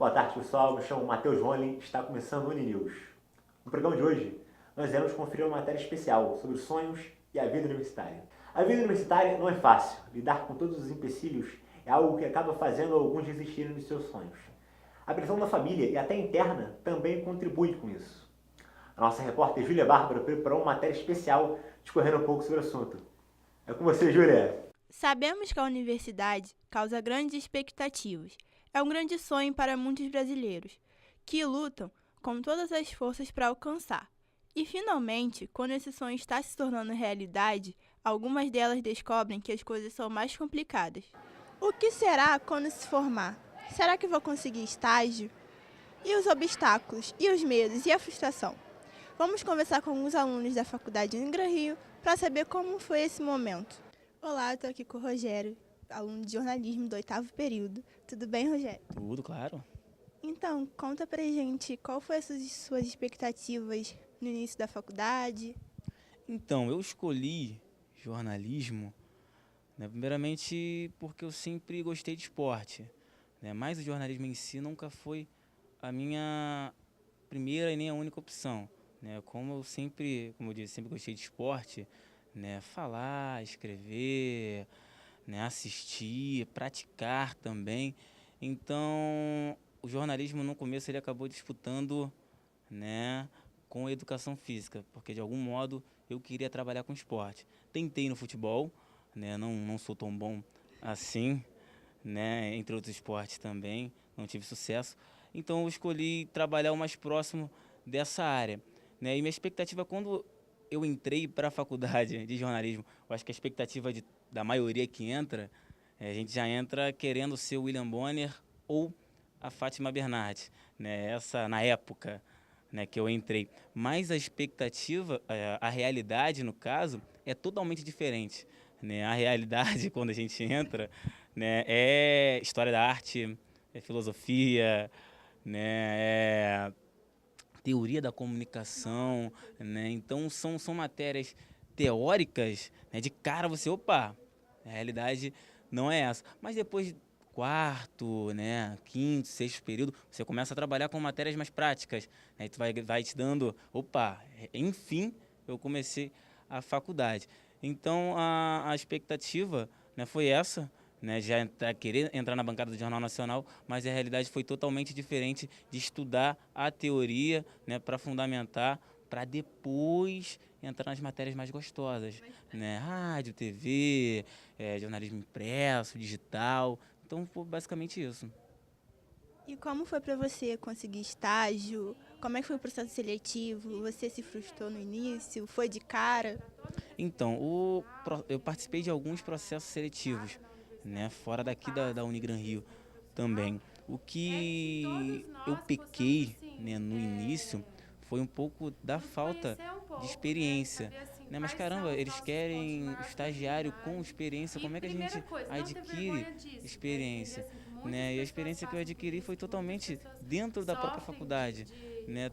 Boa tarde, pessoal. Me chamo Matheus Rony e está começando o Uninews. No programa de hoje, nós iremos conferir uma matéria especial sobre sonhos e a vida universitária. A vida universitária não é fácil. Lidar com todos os empecilhos é algo que acaba fazendo alguns desistirem dos seus sonhos. A pressão da família e até interna também contribui com isso. A nossa repórter Júlia Bárbara preparou uma matéria especial discorrendo um pouco sobre o assunto. É com você, Júlia. Sabemos que a universidade causa grandes expectativas. É um grande sonho para muitos brasileiros, que lutam com todas as forças para alcançar. E, finalmente, quando esse sonho está se tornando realidade, algumas delas descobrem que as coisas são mais complicadas. O que será quando se formar? Será que vou conseguir estágio? E os obstáculos, e os medos, e a frustração? Vamos conversar com os alunos da Faculdade Unigran Rio para saber como foi esse momento. Olá, estou aqui com o Rogério, aluno de jornalismo do 8º período. Tudo bem, Rogério? Tudo, claro. Então, conta pra gente qual foi as suas expectativas no início da faculdade. Então, eu escolhi jornalismo, né, primeiramente porque eu sempre gostei de esporte, né, mas o jornalismo em si nunca foi a minha primeira e nem a única opção, né, como eu disse, sempre gostei de esporte, né, falar, escrever, né, assistir, praticar também. Então, o jornalismo no começo ele acabou disputando, né, com a educação física, porque de algum modo eu queria trabalhar com esporte. Tentei no futebol, né, não sou tão bom assim, né, entre outros esportes também, não tive sucesso. Então eu escolhi trabalhar o mais próximo dessa área, né? E minha expectativa quando eu entrei para a faculdade de jornalismo, eu acho que a expectativa da maioria que entra, a gente já entra querendo ser o William Bonner ou a Fátima Bernardes, né? Essa na época, né, que eu entrei. Mas a expectativa, a realidade no caso, é totalmente diferente, né? A realidade quando a gente entra, né, é história da arte, é filosofia, né, é teoria da comunicação, né? Então são matérias teóricas, né? De cara você, opa, a realidade não é essa. Mas depois quarto, né, quinto, sexto período, você começa a trabalhar com matérias mais práticas, né? Tu vai te dando, opa, enfim, eu comecei a faculdade. Então a expectativa, né, foi essa, né, querer entrar na bancada do Jornal Nacional, mas a realidade foi totalmente diferente de estudar a teoria, né, para fundamentar, para depois entrar nas matérias mais gostosas, né, rádio, TV, jornalismo impresso, digital. Então foi basicamente isso. E como foi para você conseguir estágio? Como é que foi o processo seletivo? Você se frustrou no início? Foi de cara? Então, eu participei de alguns processos seletivos, né, fora daqui da Unigran Rio também. O que eu pequei, né, no início foi um pouco da falta de experiência. Né? Mas caramba, eles querem estagiário com experiência, como é que a gente adquire experiência? Né? E a experiência que eu adquiri foi totalmente dentro da própria faculdade, né?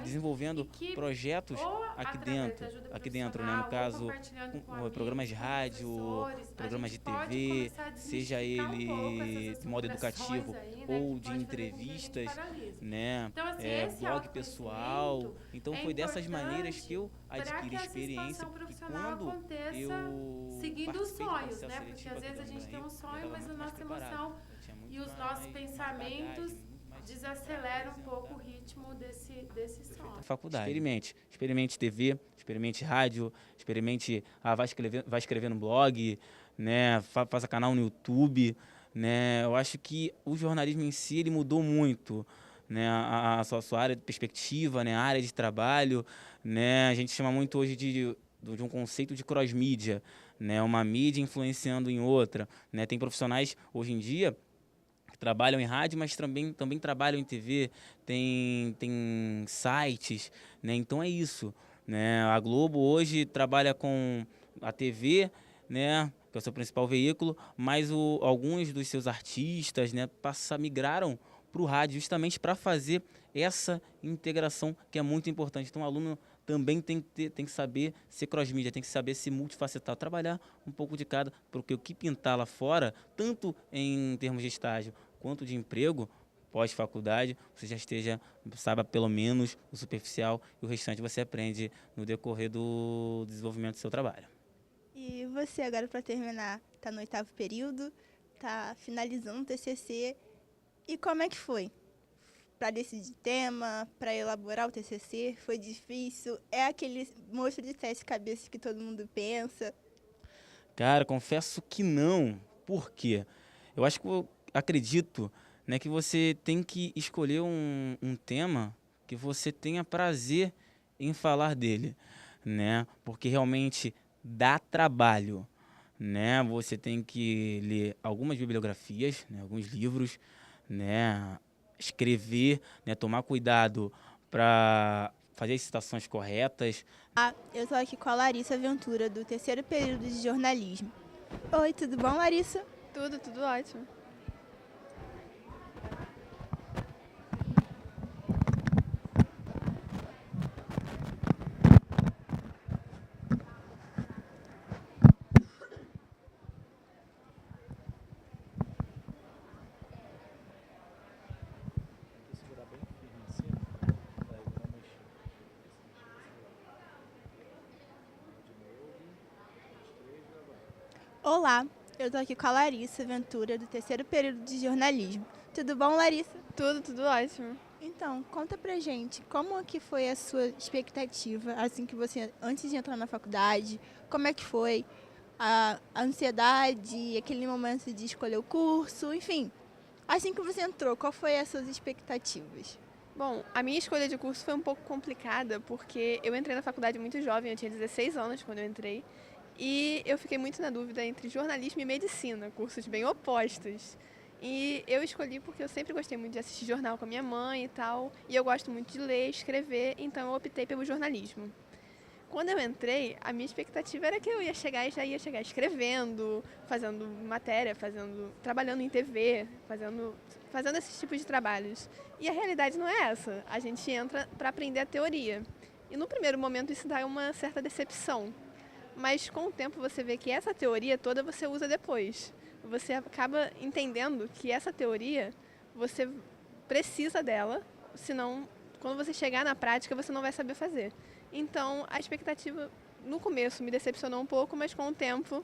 Desenvolvendo projetos aqui dentro, né? No caso, programas de rádio, programas de TV, seja ele de modo educativo ou de entrevistas, né? Blog pessoal. Então foi dessas maneiras que eu adquiri experiência e quando eu seguindo os participei do sonhos, processo né? Porque seletivo às aqui vezes da a gente Unigran tem Rio, um eu já sonho, estava mas a muito mais nossa preparado, emoção eu tinha e muito os nossos mais pensamentos bagagem, muito mais para desaceleram um pouco o apresentar ritmo desse sonho. faculdade. Experimente TV, experimente rádio, experimente, vai escrever no blog, né, faça canal no YouTube, né, eu acho que o jornalismo em si, ele mudou muito, né, a sua área de perspectiva, né, a área de trabalho, né, a gente chama muito hoje de um conceito de cross-mídia, né, uma mídia influenciando em outra, né, tem profissionais hoje em dia que trabalham em rádio, mas também trabalham em TV, tem sites, né? Então é isso, né? A Globo hoje trabalha com a TV, né? Que é o seu principal veículo, mas alguns dos seus artistas, né? Migraram para o rádio justamente para fazer essa integração que é muito importante. Então o aluno também tem que saber ser cross-mídia, tem que saber ser multifacetal, trabalhar um pouco de cada, porque o que pintar lá fora, tanto em termos de estágio quanto de emprego, pós-faculdade, você já saiba pelo menos o superficial e o restante você aprende no decorrer do desenvolvimento do seu trabalho. E você agora, para terminar, está no 8º período, está finalizando o TCC. E como é que foi? Para decidir tema, para elaborar o TCC, foi difícil? É aquele monstro de 7 cabeças que todo mundo pensa? Cara, confesso que não. Por quê? Eu acho que eu acredito, né, que você tem que escolher um tema que você tenha prazer em falar dele, né? Porque realmente dá trabalho, né? Você tem que ler algumas bibliografias, né, alguns livros, né, escrever, né, tomar cuidado para fazer as citações corretas. Eu estou aqui com a Larissa Ventura, do 3º período de jornalismo. Oi, tudo bom, Larissa? Tudo ótimo. Olá, eu estou aqui com a Larissa Ventura, do 3º período de jornalismo. Tudo bom, Larissa? Tudo ótimo. Então, conta pra gente, como que foi a sua expectativa, assim que você, antes de entrar na faculdade, como é que foi a ansiedade, aquele momento de escolher o curso, enfim. Assim que você entrou, qual foi as suas expectativas? Bom, a minha escolha de curso foi um pouco complicada, porque eu entrei na faculdade muito jovem, eu tinha 16 anos quando eu entrei, e eu fiquei muito na dúvida entre jornalismo e medicina, cursos bem opostos. E eu escolhi porque eu sempre gostei muito de assistir jornal com a minha mãe e tal, e eu gosto muito de ler, escrever, então eu optei pelo jornalismo. Quando eu entrei, a minha expectativa era que eu ia chegar e já ia chegar escrevendo, fazendo matéria, trabalhando em TV, fazendo esses tipos de trabalhos. E a realidade não é essa. A gente entra para aprender a teoria. E no primeiro momento isso dá uma certa decepção. Mas com o tempo você vê que essa teoria toda você usa depois. Você acaba entendendo que essa teoria você precisa dela, senão quando você chegar na prática você não vai saber fazer. Então, a expectativa no começo me decepcionou um pouco, mas com o tempo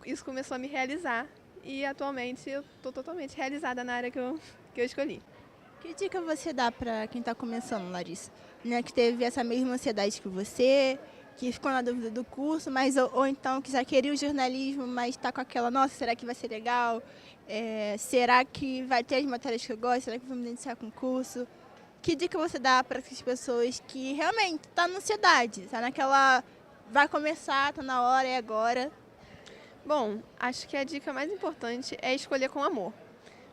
isso começou a me realizar. E atualmente eu estou totalmente realizada na área que eu escolhi. Que dica você dá para quem está começando, Larissa? Né, que teve essa mesma ansiedade que você, que ficou na dúvida do curso, mas ou então que já queria o jornalismo, mas está com aquela, nossa, será que vai ser legal? Será que vai ter as matérias que eu gosto? Será que vou me identificar com o curso? Que dica você dá para essas pessoas que realmente estão na ansiedade, está naquela, vai começar, está na hora, é agora? Bom, acho que a dica mais importante é escolher com amor.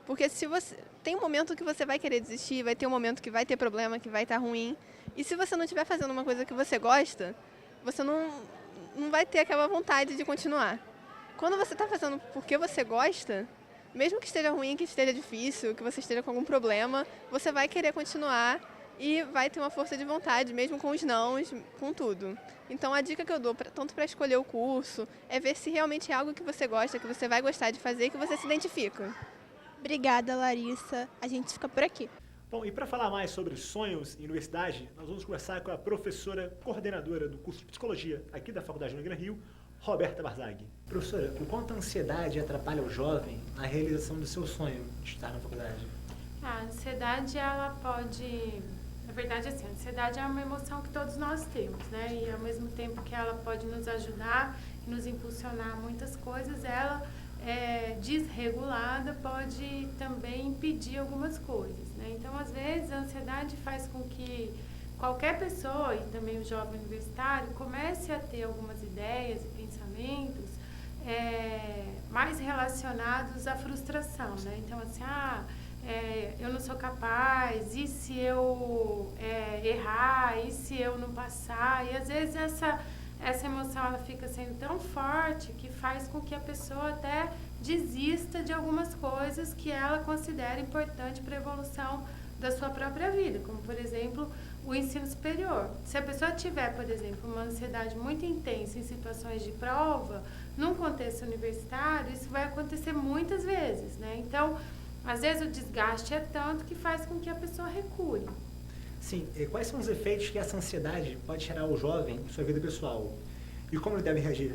Porque se você tem um momento que você vai querer desistir, vai ter um momento que vai ter problema, que vai estar ruim. E se você não estiver fazendo uma coisa que você gosta, você não vai ter aquela vontade de continuar. Quando você está fazendo porque você gosta, mesmo que esteja ruim, que esteja difícil, que você esteja com algum problema, você vai querer continuar e vai ter uma força de vontade, mesmo com os nãos, com tudo. Então a dica que eu dou, tanto para escolher o curso, é ver se realmente é algo que você gosta, que você vai gostar de fazer e que você se identifica. Obrigada, Larissa. A gente fica por aqui. Bom, e para falar mais sobre sonhos em universidade, nós vamos conversar com a professora coordenadora do curso de Psicologia aqui da Faculdade do Gran Rio, Roberta Barzaghi. Professora, o quanto a ansiedade atrapalha o jovem na realização do seu sonho de estar na faculdade? A ansiedade, ela pode... Na verdade, assim, a ansiedade é uma emoção que todos nós temos, né? E ao mesmo tempo que ela pode nos ajudar e nos impulsionar a muitas coisas, ela, desregulada, pode também impedir algumas coisas, né? Então, às vezes, a ansiedade faz com que qualquer pessoa, e também o jovem universitário, comece a ter algumas ideias e pensamentos mais relacionados à frustração, né? Então, assim, eu não sou capaz, e se eu errar, e se eu não passar? E às vezes essa emoção ela fica sendo tão forte que faz com que a pessoa até desista de algumas coisas que ela considera importante para a evolução da sua própria vida, como por exemplo o ensino superior. Se a pessoa tiver, por exemplo, uma ansiedade muito intensa em situações de prova, num contexto universitário, isso vai acontecer muitas vezes, né? Então, Às vezes o desgaste é tanto que faz com que a pessoa recue. Sim, e quais são os efeitos que essa ansiedade pode gerar ao jovem em sua vida pessoal? E como ele deve reagir?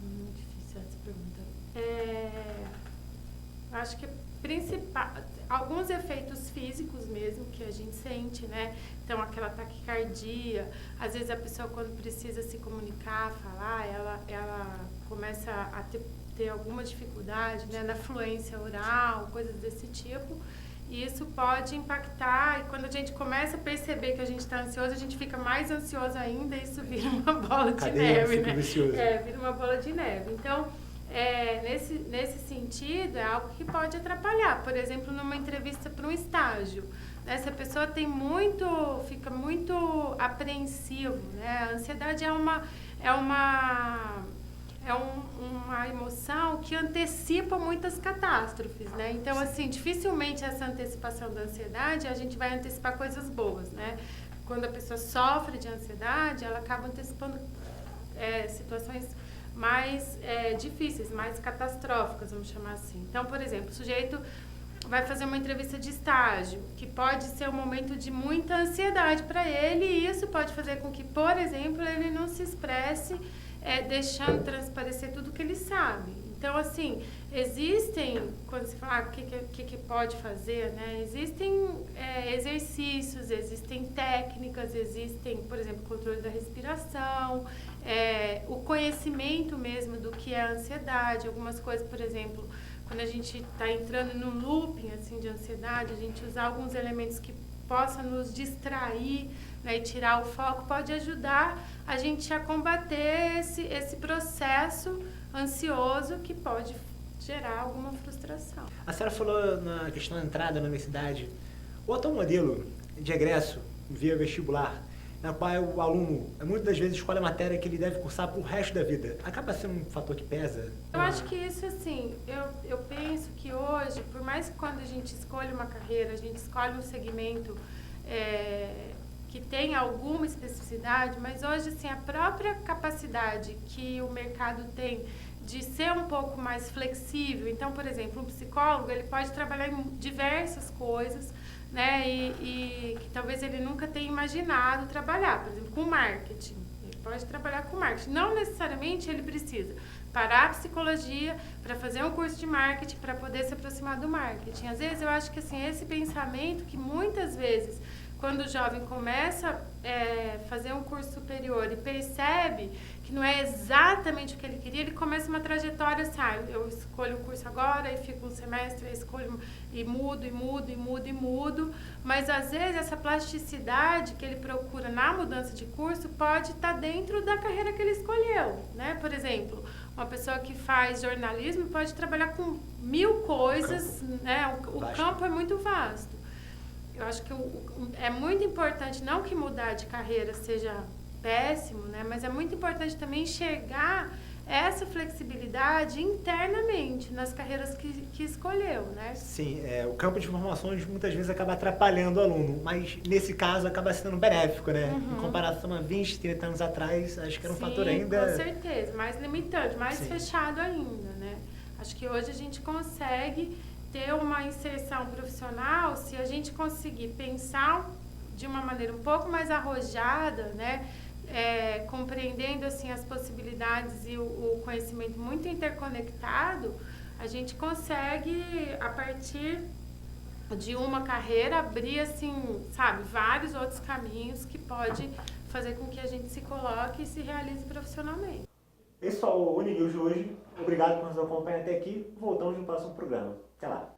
Muito difícil essa pergunta. Acho que alguns efeitos físicos mesmo que a gente sente, né? Então, aquela taquicardia, às vezes a pessoa quando precisa se comunicar, falar, ela começa a ter alguma dificuldade, né? Na fluência oral, coisas desse tipo. E isso pode impactar, e quando a gente começa a perceber que a gente está ansioso, a gente fica mais ansioso ainda, e isso vira uma bola de neve, né? Vicioso. Vira uma bola de neve. Então, nesse sentido, é algo que pode atrapalhar. Por exemplo, numa entrevista para um estágio, né? Se a pessoa fica muito apreensivo, né? A ansiedade é uma emoção que antecipa muitas catástrofes, né? Então, assim, dificilmente essa antecipação da ansiedade, a gente vai antecipar coisas boas, né? Quando a pessoa sofre de ansiedade, ela acaba antecipando situações mais difíceis, mais catastróficas, vamos chamar assim. Então, por exemplo, o sujeito vai fazer uma entrevista de estágio, que pode ser um momento de muita ansiedade para ele, e isso pode fazer com que, por exemplo, ele não se expresse deixando transparecer tudo que ele sabe. Então, assim, existem, quando se fala o que pode fazer, né? Existem exercícios, existem técnicas, existem, por exemplo, controle da respiração, o conhecimento mesmo do que é a ansiedade, algumas coisas, por exemplo, quando a gente está entrando num looping assim, de ansiedade, a gente usar alguns elementos que possam nos distrair, né, e tirar o foco, pode ajudar a gente a combater esse processo ansioso que pode gerar alguma frustração. A senhora falou na questão da entrada na universidade. O atual modelo de egresso via vestibular, na qual o aluno muitas das vezes escolhe a matéria que ele deve cursar pro resto da vida, acaba sendo um fator que pesa? Eu acho que isso, assim, eu penso que hoje, por mais que quando a gente escolhe uma carreira, a gente escolhe um segmento que tem alguma especificidade, mas hoje, assim, a própria capacidade que o mercado tem de ser um pouco mais flexível. Então, por exemplo, um psicólogo, ele pode trabalhar em diversas coisas, né, e que talvez ele nunca tenha imaginado trabalhar, por exemplo, com marketing. Ele pode trabalhar com marketing. Não necessariamente ele precisa parar a psicologia para fazer um curso de marketing para poder se aproximar do marketing. Às vezes, eu acho que, assim, esse pensamento que muitas vezes, quando o jovem começa a fazer um curso superior e percebe que não é exatamente o que ele queria, ele começa uma trajetória, sabe? Eu escolho um curso agora e fico um semestre, eu escolho e mudo, mas às vezes essa plasticidade que ele procura na mudança de curso pode estar dentro da carreira que ele escolheu, né? Por exemplo, uma pessoa que faz jornalismo pode trabalhar com 1000 coisas, né? O campo é muito vasto. Eu acho que é muito importante, não que mudar de carreira seja péssimo, né? Mas é muito importante também enxergar essa flexibilidade internamente nas carreiras que escolheu, né? Sim, o campo de informações muitas vezes acaba atrapalhando o aluno, mas nesse caso acaba sendo benéfico, né? Em comparação a 20, 30 anos atrás, acho que era um fator ainda... com certeza, mais limitante, mais fechado ainda, né? Acho que hoje a gente consegue ter uma inserção profissional se a gente conseguir pensar de uma maneira um pouco mais arrojada, né? Compreendendo assim as possibilidades e o conhecimento muito interconectado, a gente consegue, a partir de uma carreira, abrir assim, sabe, vários outros caminhos que pode fazer com que a gente se coloque e se realize profissionalmente. Esse foi o Uninews de hoje. Obrigado por nos acompanhar até aqui. Voltamos no próximo programa. Até lá.